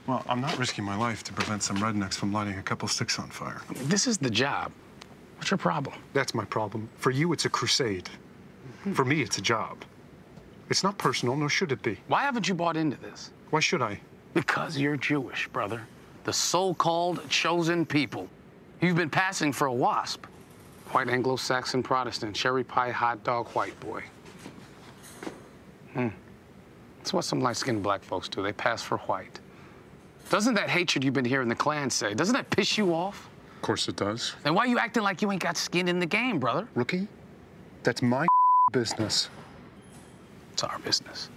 Well, I'm not risking my life to prevent some rednecks from lighting a couple sticks on fire. This is the job. What's your problem? That's my problem. For you, it's a crusade. For me, it's a job. It's not personal, nor should it be. Why haven't you bought into this? Why should I? Because you're Jewish, brother. The so-called chosen people. You've been passing for a WASP. White Anglo-Saxon Protestant, cherry pie hot dog white boy. That's what some light-skinned black folks do. They pass for white. Doesn't that hatred you've been hearing the Klan say, doesn't that piss you off? Of course it does. Then why are you acting like you ain't got skin in the game, brother? Rookie, that's my business. It's our business.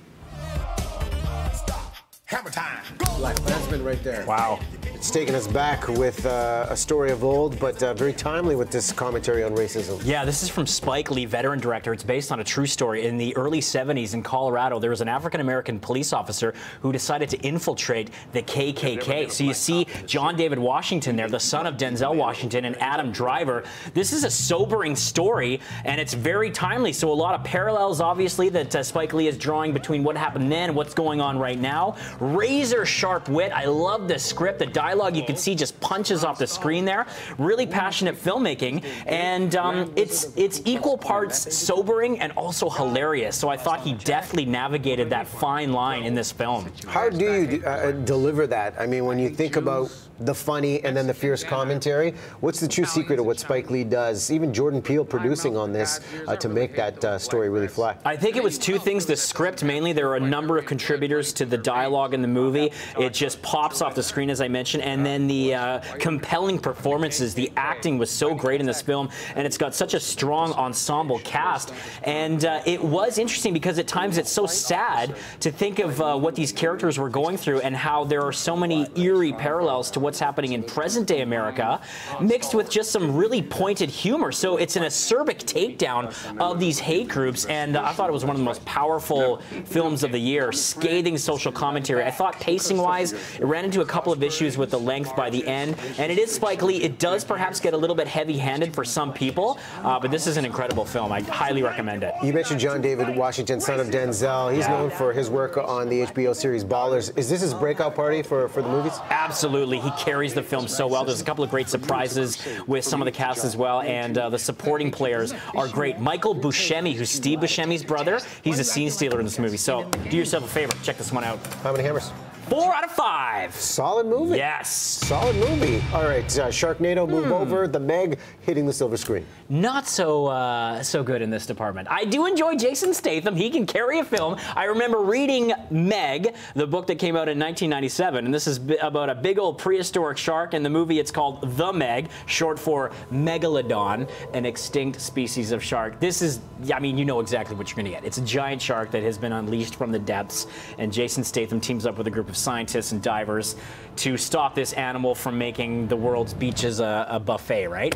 Hammer time. BlacKklansman right there. Wow. It's taking us back with a story of old, but very timely with this commentary on racism. Yeah, this is from Spike Lee, veteran director. It's based on a true story. In the early 70s in Colorado, there was an African-American police officer who decided to infiltrate the KKK. So you see John David Washington there, the son of Denzel Washington, and Adam Driver. This is a sobering story, and it's very timely. So a lot of parallels, obviously, that Spike Lee is drawing between what happened then and what's going on right now. Razor sharp wit. I love the script. The dialogue you can see just punches off the screen there. Really passionate filmmaking, and it's equal parts sobering and also hilarious. So I thought he deftly navigated that fine line in this film. How do you deliver that? I mean, when you think about the funny and then the fierce commentary, what's the true secret of what Spike Lee does? Even Jordan Peele producing on this to make that story really fly. I think it was two things. The script, mainly. There are a number of contributors to the dialogue in the movie. It just pops off the screen, as I mentioned, and then the compelling performances. The acting was so great in this film, and it's got such a strong ensemble cast. And it was interesting because at times it's so sad to think of what these characters were going through and how there are so many eerie parallels to what's happening in present-day America, mixed with just some really pointed humor. So it's an acerbic takedown of these hate groups, and I thought it was one of the most powerful films of the year. Scathing social commentary. I thought pacing-wise, it ran into a couple of issues with the length by the end, and it is Spike Lee. It does perhaps get a little bit heavy-handed for some people, but this is an incredible film. I highly recommend it. You mentioned John David Washington, son of Denzel. He's known for his work on the HBO series Ballers. Is this his breakout party for the movies? Absolutely. He carries the film so well. There's a couple of great surprises with some of the cast as well, and the supporting players are great. Michael Buscemi, who's Steve Buscemi's brother, he's a scene stealer in this movie. So do yourself a favor, check this one out. How many hammers? 4 out of 5. Solid movie. Yes. Solid movie. All right, Sharknado, move over. The Meg hitting the silver screen. Not so good in this department. I do enjoy Jason Statham. He can carry a film. I remember reading Meg, the book that came out in 1997, and this is about a big old prehistoric shark. In the movie, it's called The Meg, short for Megalodon, an extinct species of shark. This is, I mean, you know exactly what you're going to get. It's a giant shark that has been unleashed from the depths, and Jason Statham teams up with a group of scientists and divers to stop this animal from making the world's beaches a buffet, right?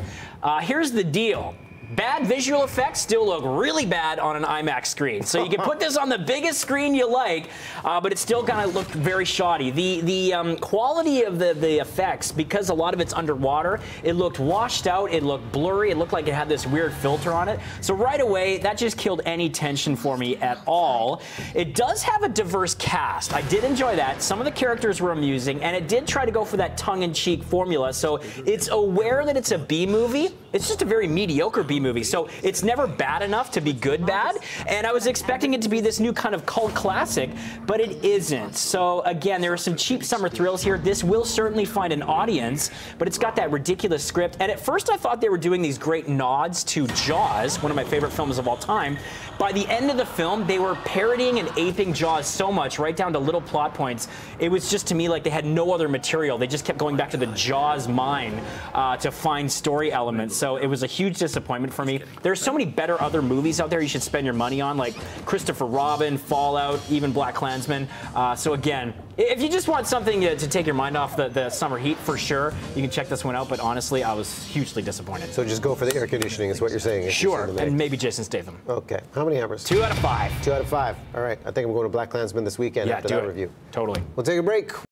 Here's the deal. Bad visual effects still look really bad on an IMAX screen. So you can put this on the biggest screen you like, but it still kind of looked very shoddy. The quality of the effects, because a lot of it's underwater, it looked washed out, it looked blurry, it looked like it had this weird filter on it. So right away, that just killed any tension for me at all. It does have a diverse cast. I did enjoy that. Some of the characters were amusing, and it did try to go for that tongue-in-cheek formula. So it's aware that it's a B movie. It's just a very mediocre B movie, so it's never bad enough to be good bad, and I was expecting it to be this new kind of cult classic, but it isn't. So again, there are some cheap summer thrills here. This will certainly find an audience, but it's got that ridiculous script, and at first I thought they were doing these great nods to Jaws, one of my favorite films of all time. By the end of the film, they were parodying and aping Jaws so much, right down to little plot points. It was just, to me, like they had no other material. They just kept going back to the Jaws mine to find story elements. So it was a huge disappointment for me. There's so many better other movies out there you should spend your money on, like Christopher Robin, Fallout, even BlacKkKlansman. So again, if you just want something to take your mind off the summer heat, for sure, you can check this one out. But honestly, I was hugely disappointed. So just go for the air conditioning is what you're saying. Sure, and maybe Jason Statham. Okay. How many hammers? 2 out of 5. 2 out of 5. All right. I think I'm going to BlacKkKlansman this weekend after that review. Totally. We'll take a break.